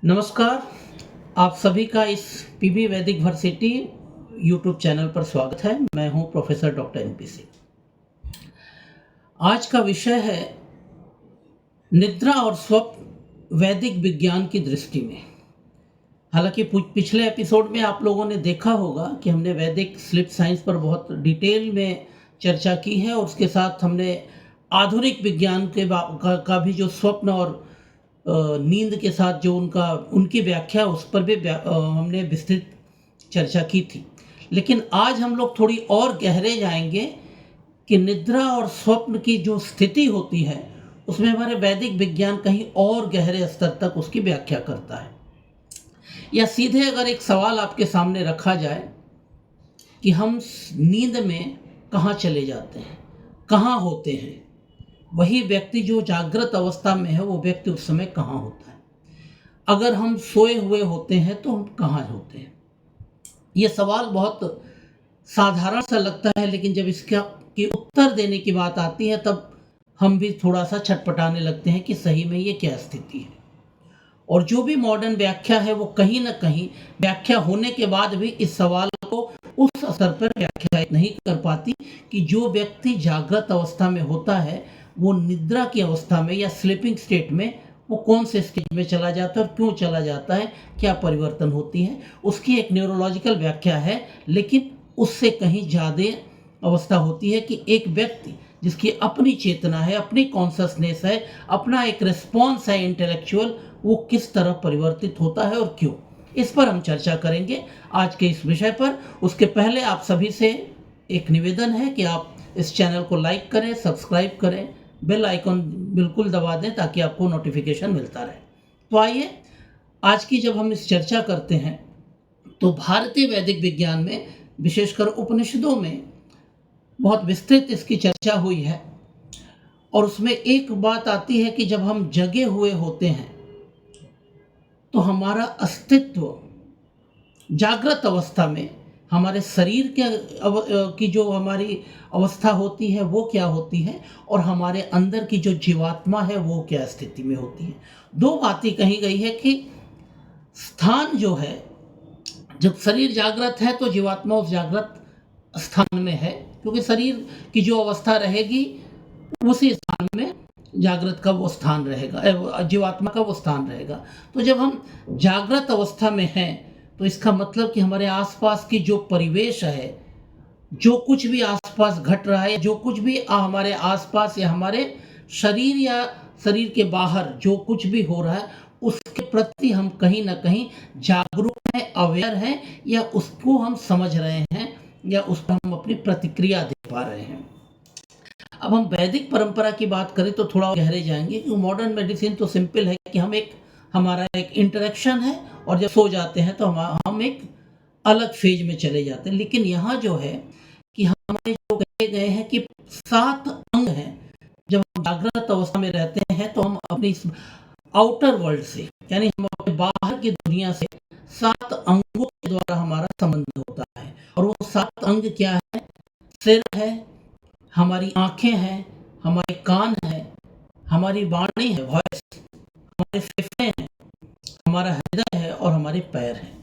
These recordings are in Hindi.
नमस्कार। आप सभी का इस पीबी वैदिक वर्सिटी यूट्यूब चैनल पर स्वागत है। मैं हूं प्रोफेसर डॉक्टर एनपीसी। आज का विषय है निद्रा और स्वप्न वैदिक विज्ञान की दृष्टि में। हालांकि पिछले एपिसोड में आप लोगों ने देखा होगा कि हमने वैदिक स्लीप साइंस पर बहुत डिटेल में चर्चा की है और उसके साथ हमने आधुनिक विज्ञान का भी जो स्वप्न और नींद के साथ जो उनकी व्याख्या उस पर भी हमने विस्तृत चर्चा की थी। लेकिन आज हम लोग थोड़ी और गहरे जाएंगे कि निद्रा और स्वप्न की जो स्थिति होती है उसमें हमारे वैदिक विज्ञान कहीं और गहरे स्तर तक उसकी व्याख्या करता है। या सीधे अगर एक सवाल आपके सामने रखा जाए कि हम नींद में कहाँ चले जाते हैं, कहाँ होते हैं, वही व्यक्ति जो जागृत अवस्था में है वो व्यक्ति उस समय कहाँ होता है, अगर हम सोए हुए होते हैं तो हम कहाँ होते हैं। ये सवाल बहुत साधारण सा लगता है, लेकिन जब इसका की उत्तर देने की बात आती है तब हम भी थोड़ा सा छटपटाने लगते हैं कि सही में ये क्या स्थिति है। और जो भी मॉडर्न व्याख्या है वो कहीं ना कहीं व्याख्या होने के बाद भी इस सवाल को उस स्तर पर व्याख्या नहीं कर पाती कि जो व्यक्ति जागृत अवस्था में होता है वो निद्रा की अवस्था में या स्लीपिंग स्टेट में वो कौन से स्टेज में चला जाता है और क्यों चला जाता है, क्या परिवर्तन होती है, उसकी एक न्यूरोलॉजिकल व्याख्या है। लेकिन उससे कहीं ज़्यादा अवस्था होती है कि एक व्यक्ति जिसकी अपनी चेतना है, अपनी कॉन्शसनेस है, अपना एक रिस्पॉन्स है इंटेलेक्चुअल, वो किस तरह परिवर्तित होता है और क्यों। इस पर हम चर्चा करेंगे आज के इस विषय पर। उसके पहले आप सभी से एक निवेदन है कि आप इस चैनल को लाइक करें, सब्सक्राइब करें, बेल आइकन बिल्कुल दबा दें ताकि आपको नोटिफिकेशन मिलता रहे। तो आइए आज की जब हम इस चर्चा करते हैं तो भारतीय वैदिक विज्ञान में विशेषकर उपनिषदों में बहुत विस्तृत इसकी चर्चा हुई है। और उसमें एक बात आती है कि जब हम जगे हुए होते हैं तो हमारा अस्तित्व जागृत अवस्था में हमारे शरीर की जो हमारी अवस्था होती है वो क्या होती है और हमारे अंदर की जो जीवात्मा है वो क्या स्थिति में होती है। दो बातें कही गई है कि स्थान जो है, जब शरीर जागृत है तो जीवात्मा उस जागृत स्थान में है, क्योंकि शरीर की जो अवस्था रहेगी उसी स्थान में जागृत का वो स्थान रहेगा, जीवात्मा का वो स्थान रहेगा। तो जब हम जागृत अवस्था में हैं तो इसका मतलब कि हमारे आसपास की जो परिवेश है, जो कुछ भी आसपास घट रहा है, जो कुछ भी हमारे आसपास या हमारे शरीर या शरीर के बाहर जो कुछ भी हो रहा है उसके प्रति हम कहीं ना कहीं जागरूक हैं, अवेयर हैं, या उसको हम समझ रहे हैं या उस पर हम अपनी प्रतिक्रिया दे पा रहे हैं। अब हम वैदिक परंपरा की बात करें तो थोड़ा गहरे जाएंगे कि मॉडर्न मेडिसिन तो सिंपल है कि हमारा एक इंटरेक्शन है और जब सो जाते हैं तो हम एक अलग फेज में चले जाते हैं। लेकिन यहाँ जो है कि हमारे जो कहे गए हैं कि 7 अंग हैं। जब हम जागृत अवस्था में रहते हैं तो हम अपनी आउटर वर्ल्ड से, यानी हम अपने बाहर की दुनिया से 7 अंगों के द्वारा हमारा संबंध होता है। और वो 7 अंग क्या है? सिर है, हमारी आंखें हैं, हमारे कान हैं, हमारी वाणी है, वॉइस, हमारे फेफड़े हैं, हमारा हृदय है और हमारे पैर हैं।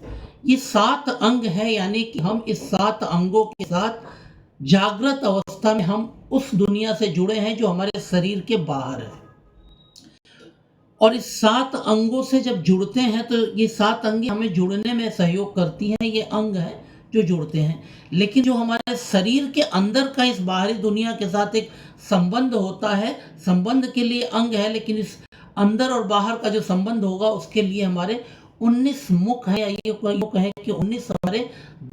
ये 7 अंग है, यानी कि हम इस 7 अंगों के साथ जागृत अवस्था में हम उस दुनिया से जुड़े हैं जो हमारे शरीर के बाहर है। और इस 7 अंगों से जब जुड़ते हैं तो ये 7 अंग हमें जुड़ने में सहयोग करती हैं। ये अंग हैं जो जुड़ते हैं। लेकिन जो हमारे शरीर के अंदर का इस बाहरी दुनिया के साथ एक संबंध होता है, संबंध के लिए अंग है, लेकिन इस अंदर और बाहर का जो संबंध होगा उसके लिए हमारे 19 मुख है, या ये कहें कि 19 हमारे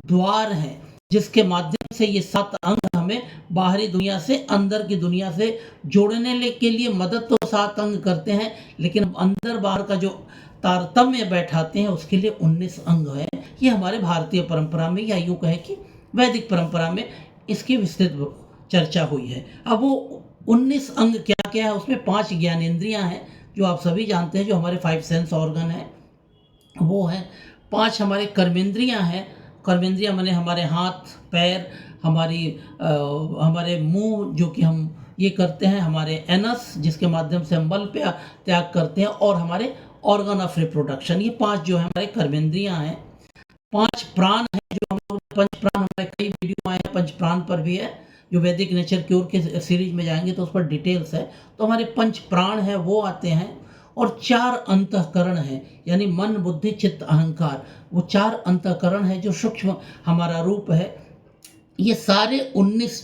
द्वार हैं, जिसके माध्यम से ये 7 अंग हमें बाहरी दुनिया से अंदर की दुनिया से जोड़ने के लिए मदद तो 7 अंग करते हैं, लेकिन अंदर बाहर का जो तारतम्य बैठाते हैं उसके लिए 19 अंग है। ये हमारे भारतीय परंपरा में, या यूँ कहें कि वैदिक परंपरा में इसकी विस्तृत चर्चा हुई है। अब वो 19 अंग क्या क्या है? उसमें 5 ज्ञानेंद्रियां हैं जो आप सभी जानते हैं, जो हमारे 5 सेंस ऑर्गन हैं वो हैं। 5 हमारे कर्मेंद्रियां हैं। कर्मेंद्रियां माने हमारे हाथ पैर, हमारे मुंह जो कि हम ये करते हैं, हमारे एनस जिसके माध्यम से हम मल त्याग करते हैं, और हमारे ऑर्गन ऑफ रिप्रोडक्शन। ये 5 जो है हमारे कर्मेंद्रियां हैं, 5 प्राण हैं जो हम लोग, पंच प्राण हमारे कई वीडियो आए हैं पंच प्राण पर भी है, जो वैदिक नेचर क्योर के सीरीज में जाएंगे तो उस पर डिटेल्स है। तो हमारे पंच प्राण है वो आते हैं, और 4 अंतःकरण हैं, यानी मन बुद्धि चित्त अहंकार, वो 4 अंतःकरण है जो सूक्ष्म हमारा रूप है। ये सारे 19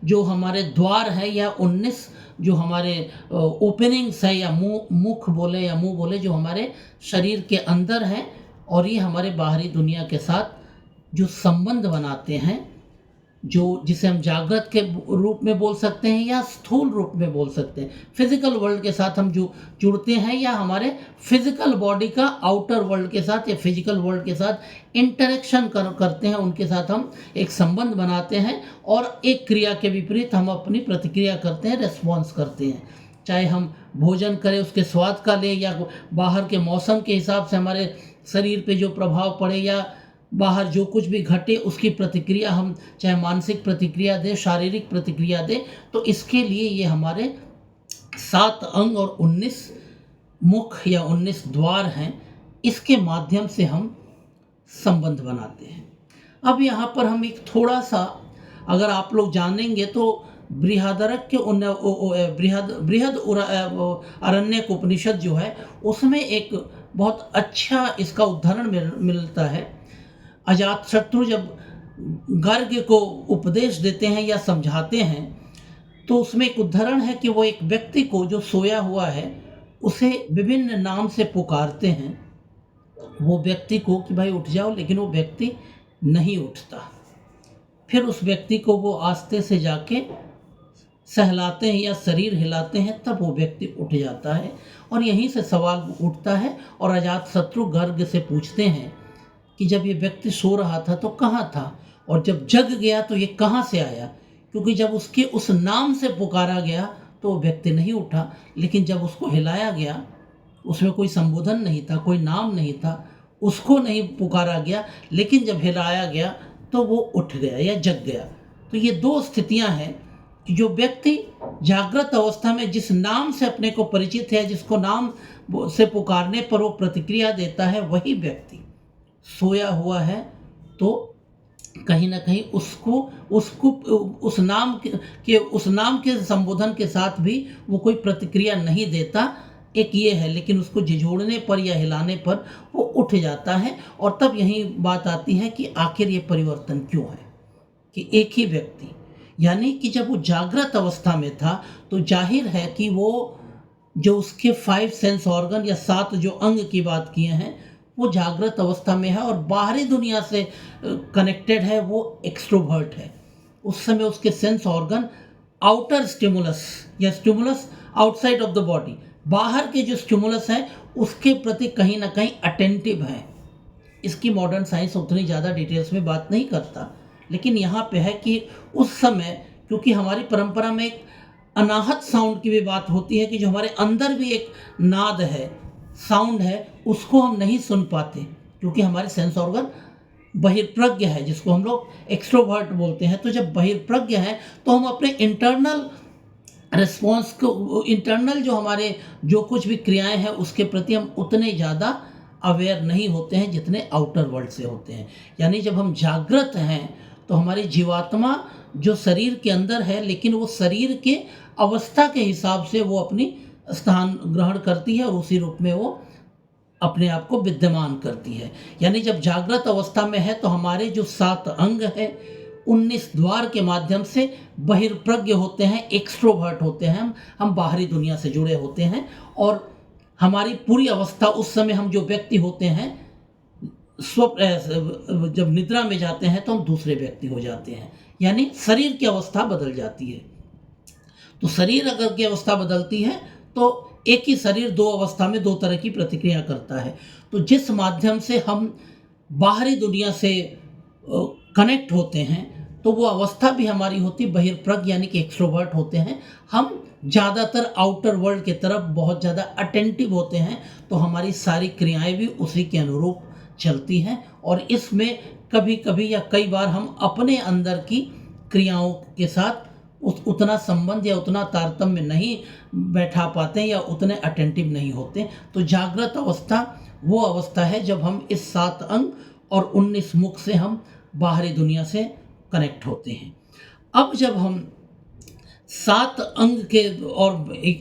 जो हमारे द्वार है, या 19 जो हमारे ओपनिंग्स है, या मुख बोले या मुंह बोले, जो हमारे शरीर के अंदर हैं, और ये हमारे बाहरी दुनिया के साथ जो संबंध बनाते हैं, जो जिसे हम जागृत के रूप में बोल सकते हैं या स्थूल रूप में बोल सकते हैं। फिजिकल वर्ल्ड के साथ हम जो जुड़ते हैं, या हमारे फिजिकल बॉडी का आउटर वर्ल्ड के साथ या फिजिकल वर्ल्ड के साथ इंटरेक्शन करते हैं, उनके साथ हम एक संबंध बनाते हैं, और एक क्रिया के विपरीत हम अपनी प्रतिक्रिया करते हैं, रेस्पॉन्स करते हैं। चाहे हम भोजन करें उसके स्वाद का लें, या बाहर के मौसम के हिसाब से हमारे शरीर पे जो प्रभाव पड़े, या बाहर जो कुछ भी घटे उसकी प्रतिक्रिया हम चाहे मानसिक प्रतिक्रिया दे, शारीरिक प्रतिक्रिया दे, तो इसके लिए ये हमारे 7 अंग और 19 मुख या 19 द्वार हैं, इसके माध्यम से हम संबंध बनाते हैं। अब यहाँ पर हम एक थोड़ा सा, अगर आप लोग जानेंगे तो बृहदारण्यक बृहद आरण्यक उपनिषद जो है, उसमें एक बहुत अच्छा इसका उदाहरण मिलता है। अजातशत्रु जब गर्ग को उपदेश देते हैं या समझाते हैं, तो उसमें एक उदाहरण है कि वो एक व्यक्ति को जो सोया हुआ है उसे विभिन्न नाम से पुकारते हैं, वो व्यक्ति को कि भाई उठ जाओ, लेकिन वो व्यक्ति नहीं उठता। फिर उस व्यक्ति को वो आस्ते से जाके सहलाते हैं या शरीर हिलाते हैं, तब वो व्यक्ति उठ जाता है। और यहीं से सवाल उठता है, और अजातशत्रु गर्ग से पूछते हैं कि जब ये व्यक्ति सो रहा था तो कहाँ था, और जब जग गया तो ये कहाँ से आया, क्योंकि जब उसके उस नाम से पुकारा गया तो वो व्यक्ति नहीं उठा, लेकिन जब उसको हिलाया गया, उसमें कोई संबोधन नहीं था, कोई नाम नहीं था, उसको नहीं पुकारा गया, लेकिन जब हिलाया गया तो वो उठ गया या जग गया। तो ये 2 स्थितियां हैं कि जो व्यक्ति जागृत अवस्था में जिस नाम से अपने को परिचित है, जिसको नाम से पुकारने पर वो प्रतिक्रिया देता है, वही व्यक्ति सोया हुआ है तो कहीं ना कहीं उसको उस नाम के संबोधन के साथ भी वो कोई प्रतिक्रिया नहीं देता। एक ये है, लेकिन उसको झिझोड़ने पर या हिलाने पर वो उठ जाता है। और तब यही बात आती है कि आखिर ये परिवर्तन क्यों है कि एक ही व्यक्ति, यानी कि जब वो जागृत अवस्था में था तो जाहिर है कि वो जो उसके 5 सेंस ऑर्गन या 7 जो अंग की बात किए हैं, वो जागृत अवस्था में है और बाहरी दुनिया से कनेक्टेड है, वो एक्सट्रोवर्ट है। उस समय उसके सेंस ऑर्गन आउटर स्टिमुलस या stimulus outside of the body, बाहर के जो स्टिमुलस है उसके प्रति कहीं ना कहीं अटेंटिव है। इसकी मॉडर्न साइंस उतनी ज़्यादा डिटेल्स में बात नहीं करता, लेकिन यहाँ पे है कि उस समय, क्योंकि हमारी परंपरा में एक अनाहत साउंड की भी बात होती है कि जो हमारे अंदर भी एक नाद है, साउंड है, उसको हम नहीं सुन पाते क्योंकि हमारे सेंस ऑर्गन बहिर्प्रज्ञ है, जिसको हम लोग एक्सट्रोवर्ट बोलते हैं। तो जब बहिर्प्रज्ञ है तो हम अपने इंटरनल रिस्पॉन्स को, इंटरनल जो हमारे जो कुछ भी क्रियाएं हैं उसके प्रति हम उतने ज़्यादा अवेयर नहीं होते हैं जितने आउटर वर्ल्ड से होते हैं। यानी जब हम जागृत हैं तो हमारी जीवात्मा जो शरीर के अंदर है, लेकिन वो शरीर के अवस्था के हिसाब से वो अपनी स्थान ग्रहण करती है और उसी रूप में वो अपने आप को विद्यमान करती है। यानी जब जागृत अवस्था में है तो हमारे जो 7 अंग है 19 द्वार के माध्यम से बहिर्प्रज्ञ होते हैं, एक्सट्रोवर्ट होते हैं, हम बाहरी दुनिया से जुड़े होते हैं। और हमारी पूरी अवस्था उस समय, हम जो व्यक्ति होते हैं जब निद्रा में जाते हैं तो हम दूसरे व्यक्ति हो जाते हैं, यानी शरीर की अवस्था बदल जाती है। तो शरीर अगर की अवस्था बदलती है तो एक ही शरीर 2 अवस्था में 2 तरह की प्रतिक्रिया करता है। तो जिस माध्यम से हम बाहरी दुनिया से कनेक्ट होते हैं तो वो अवस्था भी हमारी होती बहिर्प्रज्ञ, यानी कि एक्सट्रोवर्ट होते हैं। हम ज़्यादातर आउटर वर्ल्ड की तरफ बहुत ज़्यादा अटेंटिव होते हैं, तो हमारी सारी क्रियाएं भी उसी के अनुरूप चलती हैं। और इसमें कभी कभी या कई बार हम अपने अंदर की क्रियाओं के साथ उतना संबंध या उतना तारतम्य नहीं बैठा पाते हैं या उतने अटेंटिव नहीं होते। तो जागृत अवस्था वो अवस्था है जब हम इस 7 अंग और 19 मुख से हम बाहरी दुनिया से कनेक्ट होते हैं। अब जब हम 7 अंग के और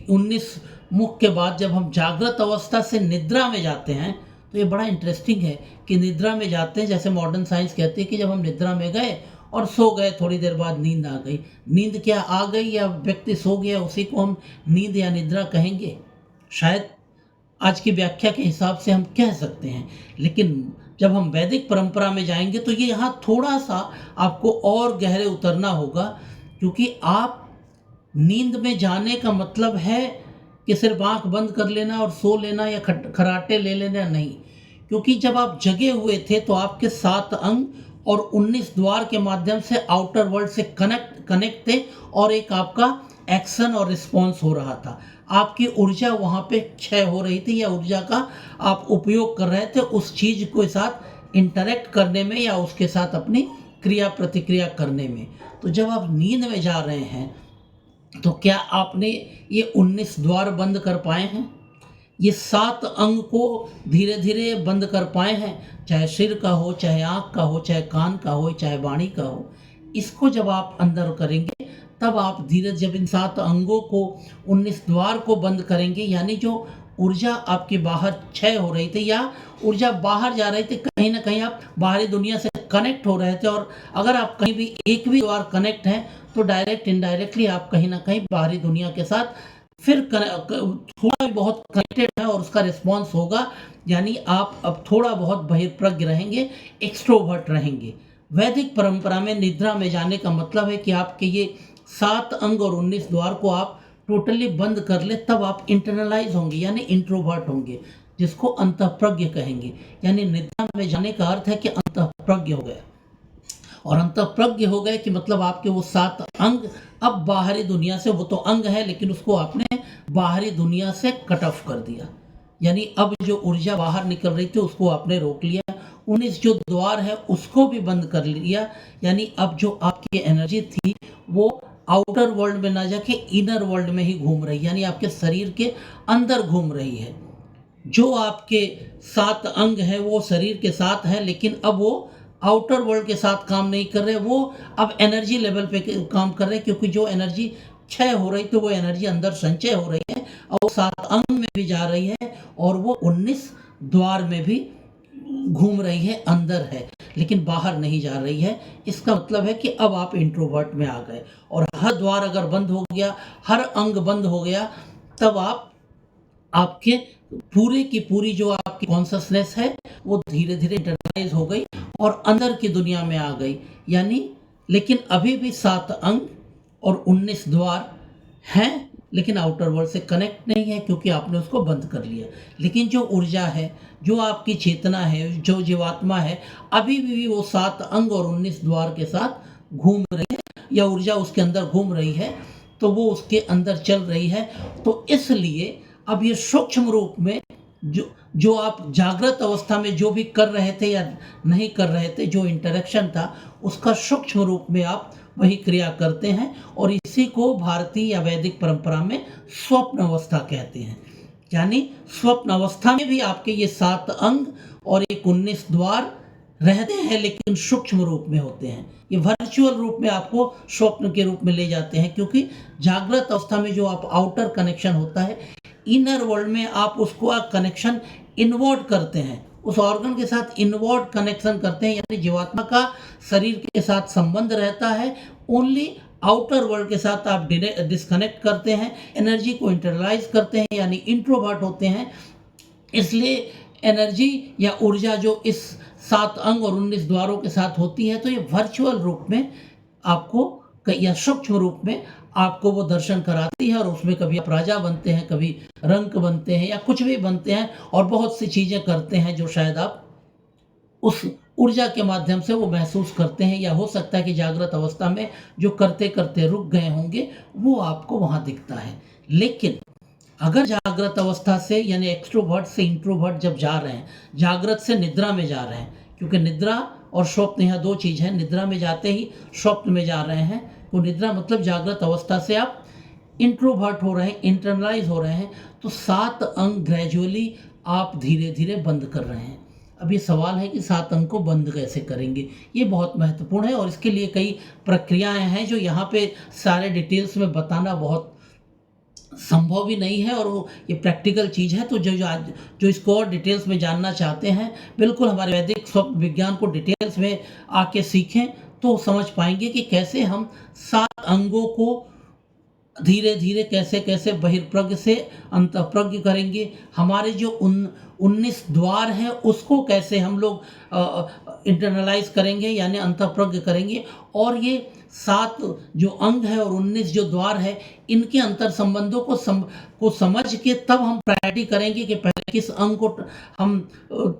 19 मुख के बाद जब हम जागृत अवस्था से निद्रा में जाते हैं, तो ये बड़ा इंटरेस्टिंग है कि निद्रा में जाते हैं, जैसे मॉडर्न साइंस कहती है कि जब हम निद्रा में गए और सो गए, थोड़ी देर बाद नींद आ गई। नींद क्या आ गई या व्यक्ति सो गया, उसी को हम नींद या निद्रा कहेंगे, शायद आज की व्याख्या के हिसाब से हम कह सकते हैं। लेकिन जब हम वैदिक परंपरा में जाएंगे तो ये यहाँ थोड़ा सा आपको और गहरे उतरना होगा, क्योंकि आप नींद में जाने का मतलब है कि सिर्फ आंख बंद कर लेना और सो लेना या खराटे ले लेना नहीं। क्योंकि जब आप जगे हुए थे तो आपके 7 अंग और 19 द्वार के माध्यम से आउटर वर्ल्ड से कनेक्ट थे और एक आपका एक्शन और रिस्पॉन्स हो रहा था। आपकी ऊर्जा वहाँ पे क्षय हो रही थी या ऊर्जा का आप उपयोग कर रहे थे उस चीज़ के साथ इंटरेक्ट करने में या उसके साथ अपनी क्रिया प्रतिक्रिया करने में। तो जब आप नींद में जा रहे हैं तो क्या आपने ये 19 द्वार बंद कर पाए हैं? ये 7 अंग को धीरे धीरे बंद कर पाए हैं, चाहे सिर का हो, चाहे आँख का हो, चाहे कान का हो, चाहे वाणी का हो। इसको जब आप अंदर करेंगे तब आप धीरे जब इन 7 अंगों को 19 द्वार को बंद करेंगे, यानी जो ऊर्जा आपकी बाहर क्षय हो रही थी या ऊर्जा बाहर जा रही थी, कहीं ना कहीं आप बाहरी दुनिया से कनेक्ट हो रहे थे, और अगर आप कहीं भी एक भी द्वार कनेक्ट हैं तो डायरेक्ट इनडायरेक्टली आप कहीं ना कहीं बाहरी दुनिया के साथ फिर थोड़ा बहुत कनेक्टेड है और उसका रिस्पॉन्स होगा, यानी आप अब थोड़ा बहुत बहिर्प्रज्ञ रहेंगे, एक्सट्रोवर्ट रहेंगे। वैदिक परंपरा में निद्रा में जाने का मतलब है कि आपके ये 7 अंग और 19 द्वार को आप टोटली बंद कर ले, तब आप इंटरनलाइज होंगे यानी इंट्रोवर्ट होंगे, जिसको अंतःप्रज्ञ कहेंगे। यानी निद्रा में जाने का अर्थ है कि अंतःप्रज्ञ हो गए, और अंतःप्रज्ञ हो गए कि मतलब आपके वो 7 अंग अब बाहरी दुनिया से, वो तो अंग है लेकिन उसको आपने बाहरी दुनिया से कट ऑफ कर दिया, यानी अब जो ऊर्जा बाहर निकल रही थी उसको आपने रोक लिया। 19 जो द्वार है उसको भी बंद कर लिया, यानी अब जो आपकी एनर्जी थी वो आउटर वर्ल्ड में ना जाके इनर वर्ल्ड में ही घूम रही है, यानी आपके शरीर के अंदर घूम रही है। जो आपके 7 अंग हैं वो शरीर के साथ हैं, लेकिन अब वो आउटर वर्ल्ड के साथ काम नहीं कर रहे, वो अब एनर्जी लेवल पे काम कर रहे हैं, क्योंकि जो एनर्जी क्षय हो रही तो वो एनर्जी अंदर संचय हो रही है और वो 7 अंग में भी जा रही है और वो 19 द्वार में भी घूम रही है, अंदर है लेकिन बाहर नहीं जा रही है। इसका मतलब है कि अब आप इंट्रोवर्ट में आ गए, और हर द्वार अगर बंद हो गया, हर अंग बंद हो गया, तब आपके पूरे की पूरी जो आपकी कॉन्शसनेस है वो धीरे धीरे इंटरनलाइज हो गई और अंदर की दुनिया में आ गई। यानी लेकिन अभी भी 7 अंग और 19 द्वार हैं, लेकिन आउटर वर्ल्ड से कनेक्ट नहीं है क्योंकि आपने उसको बंद कर लिया। लेकिन जो ऊर्जा है, जो आपकी चेतना है, जो जीवात्मा है, अभी भी वो 7 अंग और 19 द्वार के साथ घूम रही है या ऊर्जा उसके अंदर घूम रही है, तो वो उसके अंदर चल रही है। तो इसलिए अब ये सूक्ष्म रूप में जो आप जागृत अवस्था में जो भी कर रहे थे या नहीं कर रहे थे, जो इंटरेक्शन था, उसका सूक्ष्म रूप में आप वही क्रिया करते हैं, और इसी को भारतीय या वैदिक परंपरा में स्वप्न अवस्था कहते हैं। यानी स्वप्न अवस्था में भी आपके ये 7 अंग और एक 19 द्वार रहते हैं, लेकिन सूक्ष्म रूप में होते हैं। ये वर्चुअल रूप में आपको स्वप्न के रूप में ले जाते हैं, क्योंकि जागृत अवस्था में जो आप आउटर कनेक्शन होता है, इनर वर्ल्ड में आप उसको कनेक्शन इनवर्ट करते हैं, उस ऑर्गन के साथ इनवर्ट कनेक्शन करते हैं, यानी जीवात्मा का शरीर के साथ संबंध रहता है, ओनली आउटर वर्ल्ड के साथ आप डिस्कनेक्ट करते हैं, एनर्जी को इंटरलाइज करते हैं, यानी इंट्रोवर्ट होते हैं। इसलिए एनर्जी या ऊर्जा जो इस 7 अंग और 19 द्वारों के साथ होती है, तो ये वर्चुअल रूप में आपको या सूक्ष्म रूप में आपको वो दर्शन कराती है, और उसमें कभी आप राजा बनते हैं, कभी रंक बनते हैं या कुछ भी बनते हैं, और बहुत सी चीज़ें करते हैं जो शायद आप उस ऊर्जा के माध्यम से वो महसूस करते हैं, या हो सकता है कि जागृत अवस्था में जो करते करते रुक गए होंगे वो आपको वहाँ दिखता है। लेकिन अगर जागृत अवस्था से यानी एक्सट्रोवर्ट से इंट्रोवर्ट जब जा रहे हैं, जागृत से निद्रा में जा रहे हैं, क्योंकि निद्रा और स्वप्न यहाँ 2 चीज़ है, निद्रा में जाते ही स्वप्न में जा रहे हैं, को निद्रा मतलब जागृत अवस्था से आप इंट्रोवर्ट हो रहे हैं, इंटरनलाइज हो रहे हैं, तो 7 अंग ग्रेजुअली आप धीरे धीरे बंद कर रहे हैं। अब ये सवाल है कि 7 अंग को बंद कैसे करेंगे, ये बहुत महत्वपूर्ण है और इसके लिए कई प्रक्रियाएं हैं जो यहाँ पे सारे डिटेल्स में बताना बहुत संभव भी नहीं है और वो ये प्रैक्टिकल चीज़ है। तो जो इसको और डिटेल्स में जानना चाहते हैं, बिल्कुल हमारे वैदिक स्वप्न विज्ञान को डिटेल्स में आके सीखें, तो समझ पाएंगे कि कैसे हम 7 अंगों को धीरे धीरे कैसे कैसे बहिर्प्रज्ञ से अंतःप्रज्ञ करेंगे। हमारे जो 19 द्वार हैं उसको कैसे हम लोग इंटरनलाइज करेंगे यानी अंतःप्रज्ञ करेंगे, और ये 7 जो अंग है और 19 जो द्वार है, इनके अंतर संबंधों को समझ के तब हम प्रायोरिटी करेंगे कि पहले किस अंग को हम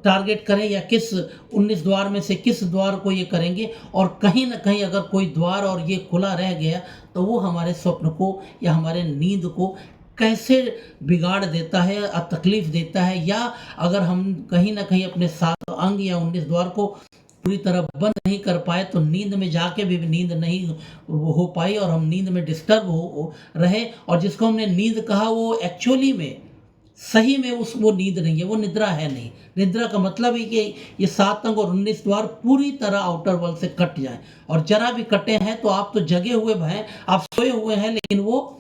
टारगेट करें या किस 19 द्वार में से किस द्वार को ये करेंगे। और कहीं ना कहीं अगर कोई द्वार और ये खुला रह गया तो वो हमारे स्वप्न को या हमारे नींद को कैसे बिगाड़ देता है, तकलीफ देता है, या अगर हम कहीं ना कहीं अपने 7 अंग या 19 द्वार को पूरी तरह बंद नहीं कर पाए तो नींद में जाके भी नींद नहीं हो पाई और हम नींद में डिस्टर्ब हो रहे, और जिसको हमने नींद कहा वो एक्चुअली में सही में वो नींद नहीं है, वो निद्रा है नहीं। निद्रा का मतलब है कि ये 7 अंग और 19 द्वार पूरी तरह आउटर वर्ल्ड से कट जाए, और जरा भी कटे हैं तो आप तो जगे हुए हैं, आप सोए हुए हैं, लेकिन वो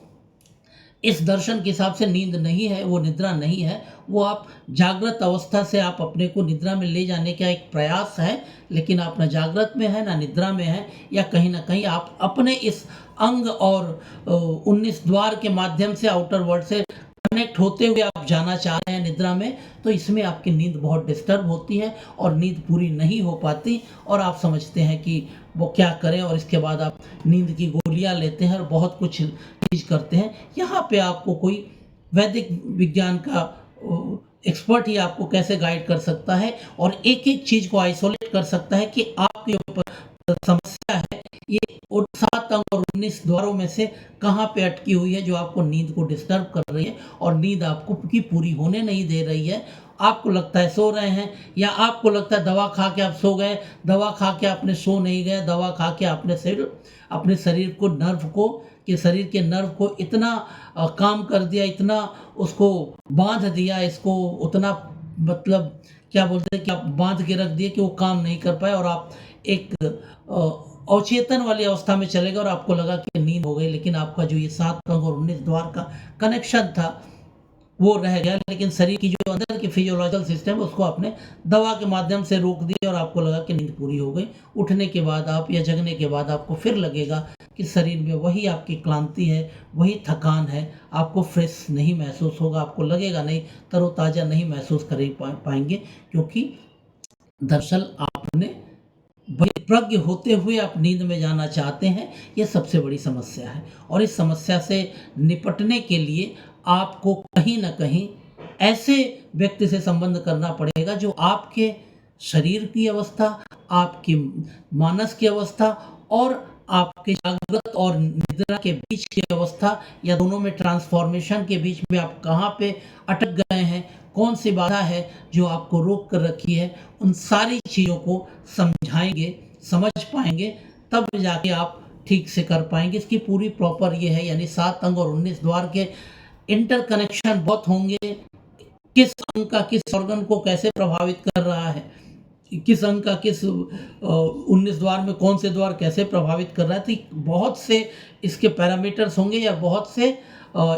इस दर्शन के हिसाब से नींद नहीं है, वो निद्रा नहीं है, वो आप जागृत अवस्था से आप अपने को निद्रा में ले जाने का एक प्रयास है, लेकिन आप ना जागृत में है ना निद्रा में है, या कहीं ना कहीं आप अपने इस अंग और 19 द्वार के माध्यम से आउटर वर्ल्ड से कनेक्ट होते हुए आप जाना चाह रहे हैं निद्रा में। तो इसमें आपकी नींद बहुत डिस्टर्ब होती है और नींद पूरी नहीं हो पाती, और आप समझते हैं कि वो क्या करें, और इसके बाद आप नींद की गोलियां लेते हैं और बहुत कुछ चीज करते हैं। यहाँ पे आपको कोई वैदिक विज्ञान का एक्सपर्ट ही आपको कैसे गाइड कर सकता है और एक एक चीज को आइसोलेट कर सकता है कि आपके ऊपर समस्या है ये 7 अंग और 19 द्वारों में से कहाँ पे अटकी हुई है जो आपको नींद को डिस्टर्ब कर रही है और नींद आपको की पूरी होने नहीं दे रही है। आपको लगता है सो रहे हैं, या आपको लगता है दवा खा के आप सो गए, दवा खा के आपने सो नहीं गए, दवा खा के आपने अपने शरीर को शरीर के नर्व को इतना काम कर दिया, इतना उसको बांध दिया, इसको उतना मतलब क्या बोलते हैं कि आप बांध के रख दिए कि वो काम नहीं कर पाए, और आप एक अवचेतन वाली अवस्था में चले गए और आपको लगा कि नींद हो गई, लेकिन आपका जो ये 7 अंग और 19 द्वार का कनेक्शन था वो रह गया, लेकिन शरीर की जो अंदर की फिजियोलॉजिकल सिस्टम है उसको आपने दवा के माध्यम से रोक दिया और आपको लगा कि नींद पूरी हो गई। उठने के बाद आप या जगने के बाद आपको फिर लगेगा कि शरीर में वही आपकी क्लांति है, वही थकान है, आपको फ्रेश नहीं महसूस होगा, आपको लगेगा नहीं, तरोताज़ा नहीं महसूस कर पाएंगे, क्योंकि दरअसल आपने बहिर्प्रज्ञ होते हुए आप नींद में जाना चाहते हैं। यह सबसे बड़ी समस्या है, और इस समस्या से निपटने के लिए आपको कहीं ना कहीं ऐसे व्यक्ति से संबंध करना पड़ेगा जो आपके शरीर की अवस्था, आपकी मानस की अवस्था और आपके जागृत और निद्रा के बीच की अवस्था या दोनों में ट्रांसफॉर्मेशन के बीच में आप कहाँ पे अटक गए हैं, कौन सी बाधा है जो आपको रोक कर रखी है, उन सारी चीज़ों को समझाएंगे, समझ पाएंगे, तब जाके आप ठीक से कर पाएंगे। इसकी पूरी प्रॉपर ये है, यानी 7 अंग और 19 द्वार के इंटरकनेक्शन बहुत होंगे, किस अंग का किस ऑर्गन को कैसे प्रभावित कर रहा है, किस अंग का किस 19 द्वार में कौन से द्वार कैसे प्रभावित कर रहा है, तो बहुत से इसके पैरामीटर्स होंगे या बहुत से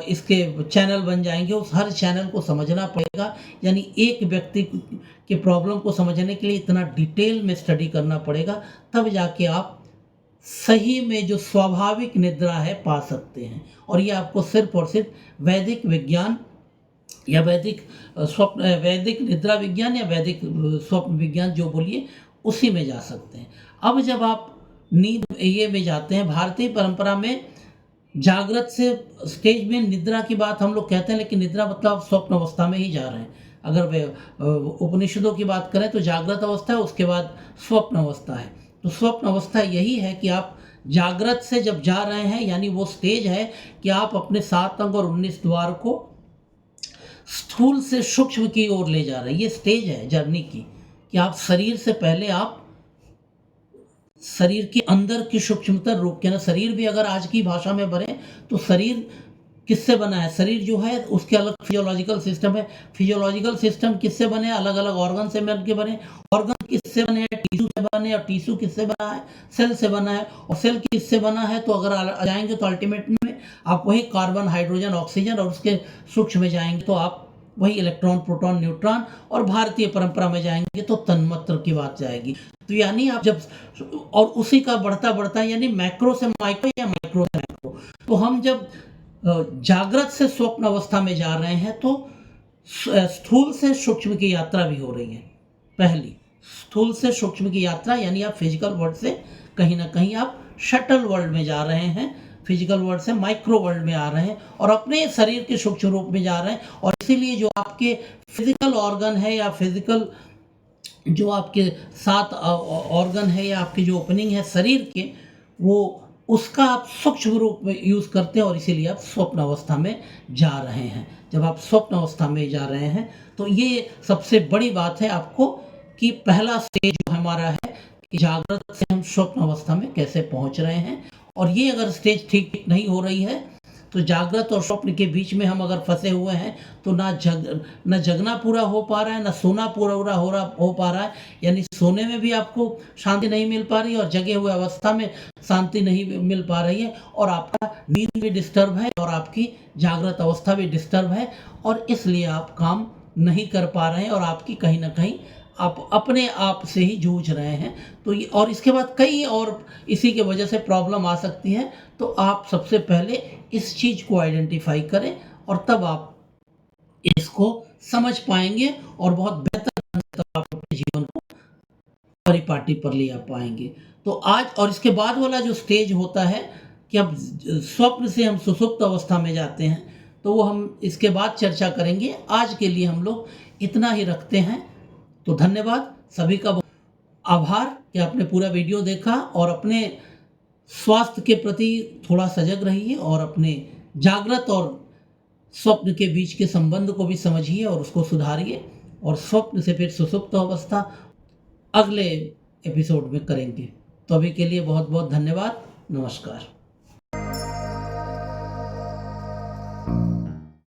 इसके चैनल बन जाएंगे। उस हर चैनल को समझना पड़ेगा, यानी एक व्यक्ति के प्रॉब्लम को समझने के लिए इतना डिटेल में स्टडी करना पड़ेगा, तब जाके आप सही में जो स्वाभाविक निद्रा है पा सकते हैं। और ये आपको सिर्फ और सिर्फ वैदिक विज्ञान या वैदिक निद्रा विज्ञान या वैदिक स्वप्न विज्ञान जो बोलिए उसी में जा सकते हैं। अब जब आप नींद ये में जाते हैं, भारतीय परंपरा में जागृत से स्टेज में निद्रा की बात हम लोग कहते हैं, लेकिन निद्रा मतलब आप स्वप्न अवस्था में ही जा रहे हैं। अगर वे उपनिषदों की बात करें तो जागृत अवस्था है, उसके बाद स्वप्न अवस्था है। तो स्वप्न अवस्था यही है कि आप जागृत से जब जा रहे हैं, यानी वो स्टेज है कि आप अपने 7 अंग और 19 द्वार को स्थूल से सूक्ष्म की ओर ले जा रहे हैं। ये स्टेज है जर्नी की, कि आप शरीर से पहले आप शरीर के अंदर की सूक्ष्मतर रूप के ना, शरीर भी अगर आज की भाषा में बने तो शरीर किससे बना है? शरीर जो है उसके अलग फिजियोलॉजिकल सिस्टम है। फिजियोलॉजिकल सिस्टम किससे बने? अलग अलग ऑर्गन से मिल के बने। ऑर्गन किससे बने हैं? टिश्यू से बने। और टिश्यू किससे बना है? सेल से बना है। और सेल किससे बना है? तो अगर आ जाएंगे तो अल्टीमेट में आप वही कार्बन, हाइड्रोजन, ऑक्सीजन और उसके सूक्ष्म में जाएंगे तो आप वही इलेक्ट्रॉन, प्रोटॉन, न्यूट्रॉन और भारतीय परंपरा में जाएंगे तो तन्मात्र की बात जाएगी। तो यानी आप जब, और उसी का बढ़ता बढ़ता यानी मैक्रो से माइक्रो या माइक्रो से मैक्रो, तो हम जब जागृत से स्वप्न अवस्था में जा रहे हैं तो स्थूल से सूक्ष्म की यात्रा भी हो रही है। पहली, स्थूल से सूक्ष्म की यात्रा यानी आप फिजिकल वर्ल्ड से कहीं ना कहीं आप शटल वर्ल्ड में जा रहे हैं, फिजिकल वर्ल्ड से माइक्रो वर्ल्ड में आ रहे हैं और अपने शरीर के सूक्ष्म रूप में जा रहे हैं। और इसीलिए जो आपके फिजिकल ऑर्गन है या फिजिकल जो आपके 7 ऑर्गन है या आपकी जो ओपनिंग है शरीर के, वो उसका आप सूक्ष्म रूप में यूज़ करते हैं और इसीलिए आप स्वप्न अवस्था में जा रहे हैं। जब आप स्वप्न अवस्था में जा रहे हैं तो ये सबसे बड़ी बात है आपको कि पहला स्टेज जो हमारा है कि जागृत से हम स्वप्न अवस्था में कैसे पहुंच रहे हैं। और ये अगर स्टेज ठीक ठीक नहीं हो रही है तो जागृत और स्वप्न के बीच में हम अगर फंसे हुए हैं तो ना जगना पूरा हो पा रहा है, ना सोना पूरा हो पा रहा है। यानी सोने में भी आपको शांति नहीं मिल पा रही है और जगे हुए अवस्था में शांति नहीं मिल पा रही है, और आपका नींद भी डिस्टर्ब है और आपकी जागृत अवस्था भी डिस्टर्ब है, और इसलिए आप काम नहीं कर पा रहे हैं और आपकी कहीं ना कहीं आप अपने आप से ही जूझ रहे हैं। तो ये, और इसके बाद कई और इसी की वजह से प्रॉब्लम आ सकती है। तो आप सबसे पहले इस चीज़ को आइडेंटिफाई करें और तब आप इसको समझ पाएंगे और बहुत बेहतर ढंग से तब आप अपने जीवन को परिपाटी पर ले आ पाएंगे। तो आज और इसके बाद वाला जो स्टेज होता है कि अब स्वप्न से हम सुषुप्त अवस्था में जाते हैं, तो वो हम इसके बाद चर्चा करेंगे। आज के लिए हम लोग इतना ही रखते हैं। तो धन्यवाद सभी का, आभार कि आपने पूरा वीडियो देखा और अपने स्वास्थ्य के प्रति थोड़ा सजग रहिए और अपने जागृत और स्वप्न के बीच के संबंध को भी समझिए और उसको सुधारिए, और स्वप्न से फिर सुषुप्त अवस्था अगले एपिसोड में करेंगे। तो अभी के लिए बहुत बहुत धन्यवाद। नमस्कार।